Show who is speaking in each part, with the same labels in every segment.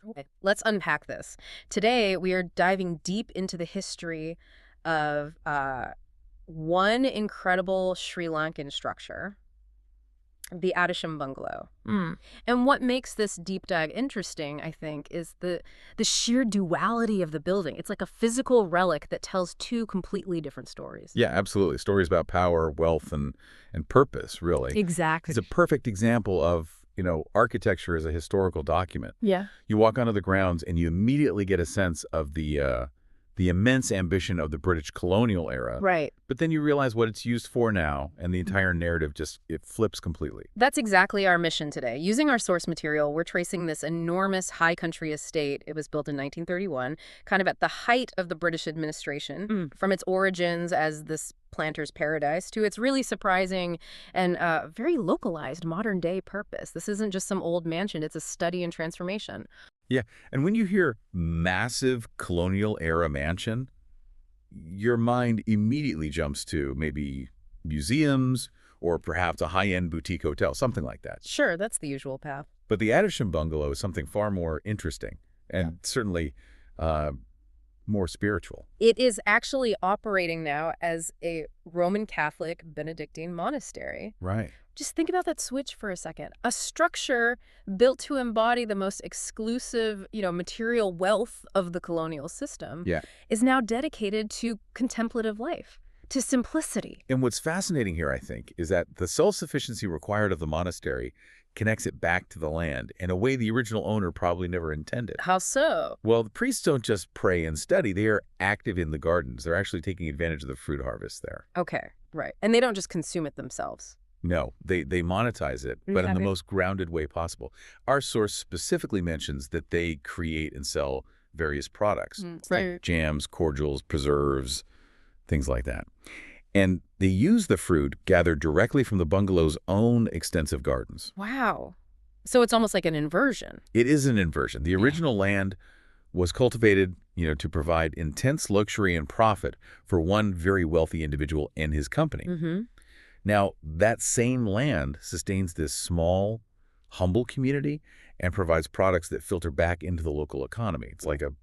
Speaker 1: Okay, let's unpack this. Today, we are diving deep into the history of one incredible Sri Lankan structure, the Adisham Bungalow.
Speaker 2: Mm.
Speaker 1: And what makes this deep dive interesting, I think, is the sheer duality of the building. It's like a physical relic that tells two completely different stories.
Speaker 2: Yeah, absolutely. Stories about power, wealth, and purpose, really.
Speaker 1: Exactly.
Speaker 2: It's a perfect example of, architecture as a historical document.
Speaker 1: Yeah.
Speaker 2: You walk onto the grounds and you immediately get a sense of the immense ambition of the British colonial era.
Speaker 1: Right.
Speaker 2: But then you realize what it's used for now, and the entire narrative it flips completely.
Speaker 1: That's exactly our mission today. Using our source material, we're tracing this enormous high country estate. It was built in 1931, kind of at the height of the British administration, from its origins as this planter's paradise to its really surprising and very localized modern-day purpose. This isn't just some old mansion. It's a study in transformation.
Speaker 2: Yeah, and when you hear massive colonial-era mansion, your mind immediately jumps to maybe museums or perhaps a high-end boutique hotel, something like that.
Speaker 1: Sure, that's the usual path.
Speaker 2: But the Adisham Bungalow is something far more interesting and certainly uh, more spiritual.
Speaker 1: It is actually operating now as a Roman Catholic Benedictine monastery.
Speaker 2: Right.
Speaker 1: Just think about that switch for a second. A structure built to embody the most exclusive, material wealth of the colonial system
Speaker 2: Yeah.
Speaker 1: is now dedicated to contemplative life, to simplicity.
Speaker 2: And what's fascinating here, I think, is that the self-sufficiency required of the monastery connects it back to the land in a way the original owner probably never intended.
Speaker 1: How so?
Speaker 2: Well, the priests don't just pray and study. They are active in the gardens. They're actually taking advantage of the fruit harvest there.
Speaker 1: Okay, right. And they don't just consume it themselves.
Speaker 2: No, they monetize it, but in the most grounded way possible. Our source specifically mentions that they create and sell various products, like jams, cordials, preserves, things like that. And they use the fruit gathered directly from the bungalow's own extensive gardens.
Speaker 1: Wow. So it's almost like an inversion.
Speaker 2: It is an inversion. The original land was cultivated, to provide intense luxury and profit for one very wealthy individual and his company.
Speaker 1: Mm-hmm.
Speaker 2: Now, that same land sustains this small, humble community and provides products that filter back into the local economy. It's like a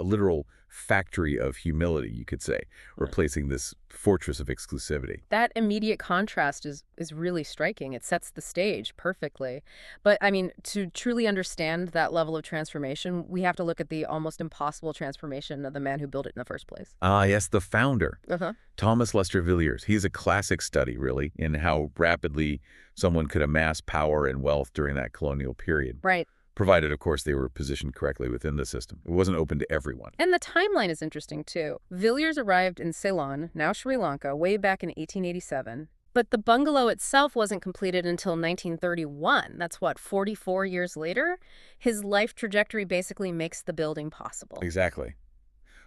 Speaker 2: literal factory of humility, you could say, replacing this fortress of exclusivity.
Speaker 1: That immediate contrast is really striking. It sets the stage perfectly. But, I mean, to truly understand that level of transformation, we have to look at the almost impossible transformation of the man who built it in the first place.
Speaker 2: Ah, yes, the founder,
Speaker 1: Uh-huh.
Speaker 2: Thomas Lester Villiers. He's a classic study, really, in how rapidly someone could amass power and wealth during that colonial period.
Speaker 1: Right.
Speaker 2: Provided, of course, they were positioned correctly within the system. It wasn't open to everyone.
Speaker 1: And the timeline is interesting, too. Villiers arrived in Ceylon, now Sri Lanka, way back in 1887. But the bungalow itself wasn't completed until 1931. That's 44 years later? His life trajectory basically makes the building possible.
Speaker 2: Exactly.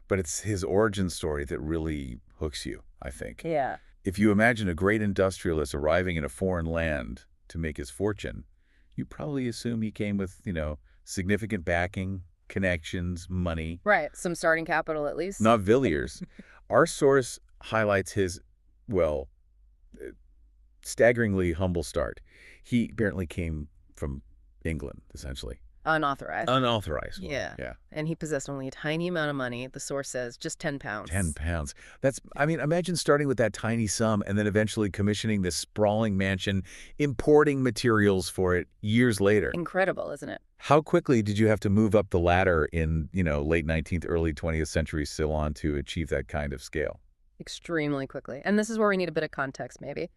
Speaker 2: But it's his origin story that really hooks you, I think.
Speaker 1: Yeah.
Speaker 2: If you imagine a great industrialist arriving in a foreign land to make his fortune, you probably assume he came with, significant backing, connections, money.
Speaker 1: Right. Some starting capital, at least.
Speaker 2: Not Villiers. Our source highlights his, staggeringly humble start. He apparently came from England, essentially.
Speaker 1: Unauthorized.
Speaker 2: Unauthorized.
Speaker 1: Yeah.
Speaker 2: Yeah.
Speaker 1: And he possessed only a tiny amount of money. The source says just 10 pounds.
Speaker 2: 10 pounds. Imagine starting with that tiny sum and then eventually commissioning this sprawling mansion, importing materials for it years later.
Speaker 1: Incredible, isn't it?
Speaker 2: How quickly did you have to move up the ladder in, late 19th, early 20th century Ceylon to achieve that kind of scale?
Speaker 1: Extremely quickly. And this is where we need a bit of context, maybe.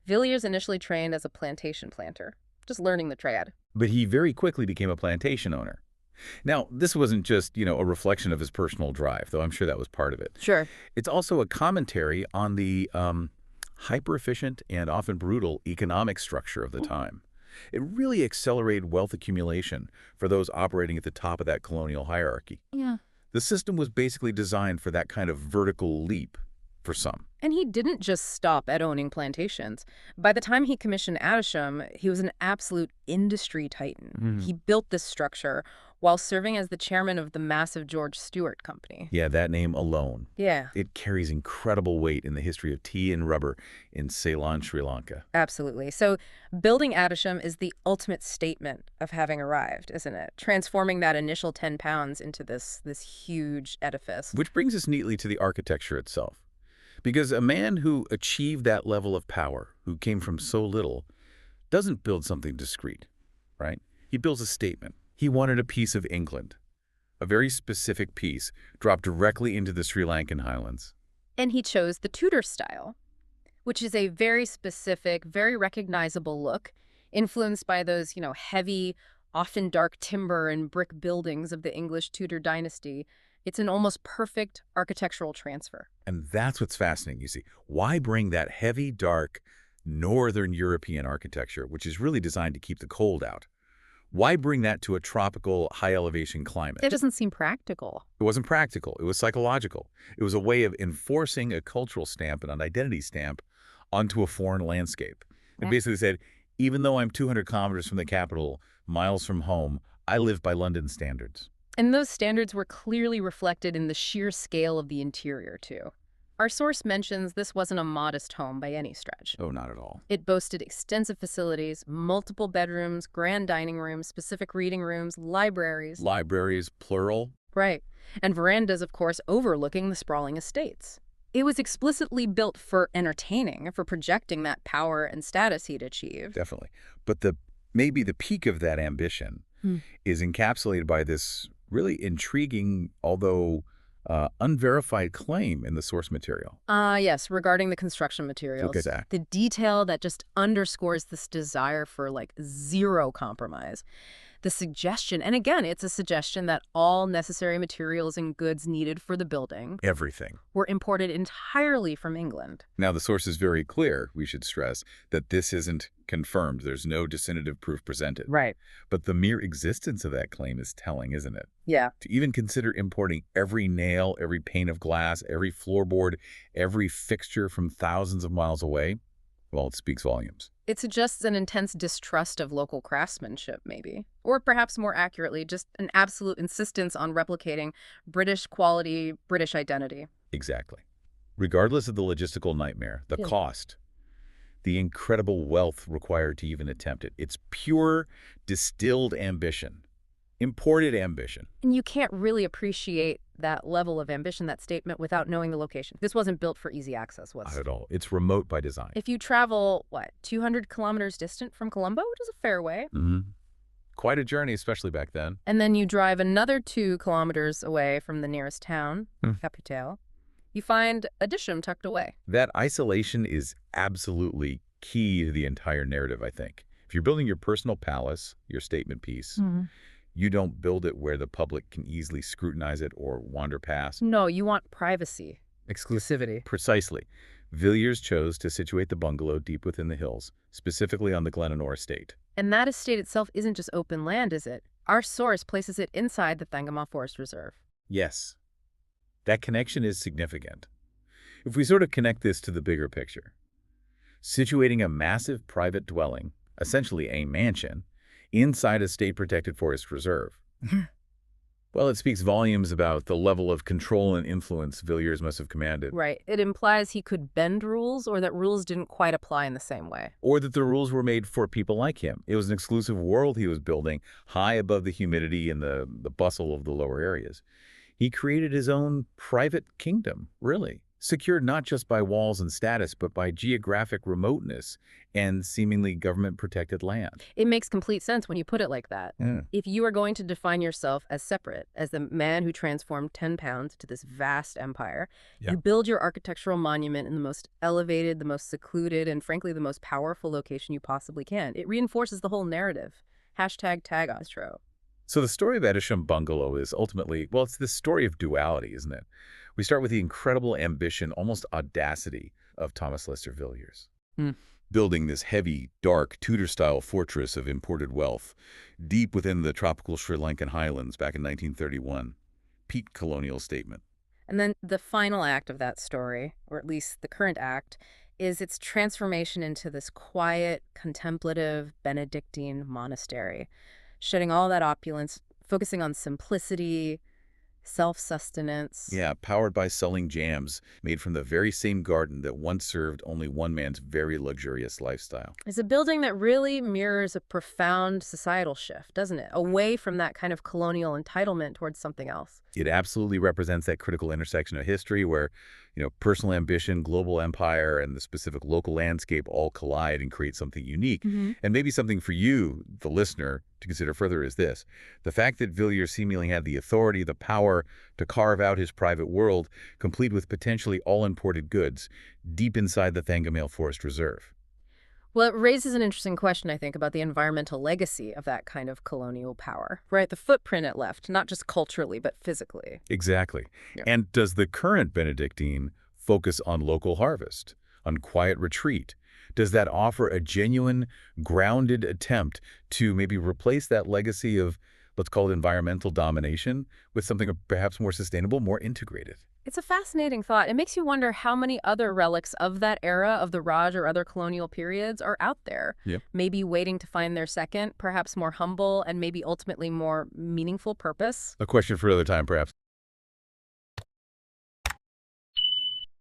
Speaker 1: Villiers initially trained as a plantation planter, just learning the trade.
Speaker 2: But he very quickly became a plantation owner. Now, this wasn't just, a reflection of his personal drive, though I'm sure that was part of it.
Speaker 1: Sure.
Speaker 2: It's also a commentary on the hyper-efficient and often brutal economic structure of the time. It really accelerated wealth accumulation for those operating at the top of that colonial hierarchy.
Speaker 1: Yeah.
Speaker 2: The system was basically designed for that kind of vertical leap for some.
Speaker 1: And he didn't just stop at owning plantations. By the time he commissioned Adisham, he was an absolute industry titan. He built this structure while serving as the chairman of the massive George Stewart Company.
Speaker 2: Yeah, that name alone.
Speaker 1: Yeah.
Speaker 2: It carries incredible weight in the history of tea and rubber in Ceylon, Sri Lanka.
Speaker 1: Absolutely. So building Adisham is the ultimate statement of having arrived, isn't it? Transforming that initial 10 pounds into this huge edifice.
Speaker 2: Which brings us neatly to the architecture itself. Because a man who achieved that level of power, who came from so little, doesn't build something discreet, right? He builds a statement. He wanted a piece of England, a very specific piece, dropped directly into the Sri Lankan highlands.
Speaker 1: And he chose the Tudor style, which is a very specific, very recognizable look, influenced by those, heavy, often dark timber and brick buildings of the English Tudor dynasty. It's an almost perfect architectural transfer.
Speaker 2: And that's what's fascinating, you see. Why bring that heavy, dark, Northern European architecture, which is really designed to keep the cold out? Why bring that to a tropical, high-elevation climate?
Speaker 1: It doesn't seem practical.
Speaker 2: It wasn't practical. It was psychological. It was a way of enforcing a cultural stamp and an identity stamp onto a foreign landscape. It basically said, even though I'm 200 kilometers from the capital, miles from home, I live by London standards.
Speaker 1: And those standards were clearly reflected in the sheer scale of the interior, too. Our source mentions this wasn't a modest home by any stretch.
Speaker 2: Oh, not at all.
Speaker 1: It boasted extensive facilities, multiple bedrooms, grand dining rooms, specific reading rooms, libraries.
Speaker 2: Libraries, plural.
Speaker 1: Right. And verandas, of course, overlooking the sprawling estates. It was explicitly built for entertaining, for projecting that power and status he'd achieved.
Speaker 2: Definitely. But maybe the peak of that ambition is encapsulated by this really intriguing, although unverified claim in the source material.
Speaker 1: Yes, regarding the construction materials.
Speaker 2: Look at that.
Speaker 1: The detail that just underscores this desire for, zero compromise. The suggestion, and again, it's a suggestion that all necessary materials and goods needed for the building
Speaker 2: Everything.
Speaker 1: were imported entirely from England.
Speaker 2: Now, the source is very clear, we should stress, that this isn't confirmed. There's no definitive proof presented.
Speaker 1: Right.
Speaker 2: But the mere existence of that claim is telling, isn't it?
Speaker 1: Yeah.
Speaker 2: To even consider importing every nail, every pane of glass, every floorboard, every fixture from thousands of miles away, well, it speaks volumes.
Speaker 1: It suggests an intense distrust of local craftsmanship, maybe. Or perhaps more accurately, just an absolute insistence on replicating British quality, British identity.
Speaker 2: Exactly. Regardless of the logistical nightmare, the cost, the incredible wealth required to even attempt it, it's pure, distilled ambition, imported ambition.
Speaker 1: And you can't really appreciate that level of ambition, that statement, without knowing the location. This wasn't built for easy access, was
Speaker 2: Not at all. It's remote by design.
Speaker 1: If you travel, 200 kilometers distant from Colombo, which is a fair way.
Speaker 2: Quite a journey, especially back then.
Speaker 1: And then you drive another 2 kilometers away from the nearest town, Haputale. You find Adisham tucked away.
Speaker 2: That isolation is absolutely key to the entire narrative, I think. If you're building your personal palace, your statement piece, you don't build it where the public can easily scrutinize it or wander past.
Speaker 1: No, you want privacy. Exclusivity.
Speaker 2: Precisely. Villiers chose to situate the bungalow deep within the hills, specifically on the Glenanor estate.
Speaker 1: And that estate itself isn't just open land, is it? Our source places it inside the Thangamah Forest Reserve.
Speaker 2: Yes. That connection is significant. If we sort of connect this to the bigger picture, situating a massive private dwelling, essentially a mansion, inside a state-protected forest reserve. Well, it speaks volumes about the level of control and influence Villiers must have commanded.
Speaker 1: Right. It implies he could bend rules, or that rules didn't quite apply in the same way.
Speaker 2: Or that the rules were made for people like him. It was an exclusive world he was building, high above the humidity and the bustle of the lower areas. He created his own private kingdom, really, secured not just by walls and status, but by geographic remoteness and seemingly government-protected land.
Speaker 1: It makes complete sense when you put it like that.
Speaker 2: Yeah.
Speaker 1: If you are going to define yourself as separate, as the man who transformed 10 pounds to this vast empire, you build your architectural monument in the most elevated, the most secluded, and frankly, the most powerful location you possibly can. It reinforces the whole narrative. #tag Ostro.
Speaker 2: So the story of Adisham Bungalow is ultimately, well, it's this story of duality, isn't it? We start with the incredible ambition, almost audacity, of Thomas Lester Villiers. Building this heavy, dark, Tudor-style fortress of imported wealth deep within the tropical Sri Lankan highlands back in 1931. Peak colonial statement.
Speaker 1: And then the final act of that story, or at least the current act, is its transformation into this quiet, contemplative, Benedictine monastery, shedding all that opulence focusing on simplicity, self-sustenance.
Speaker 2: Yeah, powered by selling jams made from the very same garden that once served only one man's very luxurious lifestyle.
Speaker 1: It's a building that really mirrors a profound societal shift, doesn't it? Away from that kind of colonial entitlement towards something else.
Speaker 2: It absolutely represents that critical intersection of history where, personal ambition, global empire, and the specific local landscape all collide and create something unique. And maybe something for you, the listener, to consider further is this. The fact that Villiers seemingly had the authority, the power to carve out his private world, complete with potentially all imported goods, deep inside the Thangamale Forest Reserve.
Speaker 1: Well, it raises an interesting question, I think, about the environmental legacy of that kind of colonial power, right? The footprint it left, not just culturally, but physically.
Speaker 2: Exactly.
Speaker 1: Yeah.
Speaker 2: And does the current Benedictine focus on local harvest, on quiet retreat? Does that offer a genuine, grounded attempt to maybe replace that legacy of, let's call it environmental domination, with something perhaps more sustainable, more integrated?
Speaker 1: It's a fascinating thought. It makes you wonder how many other relics of that era of the Raj or other colonial periods are out there.
Speaker 2: Yep.
Speaker 1: Maybe waiting to find their second, perhaps more humble, and maybe ultimately more meaningful purpose.
Speaker 2: A question for another time, perhaps.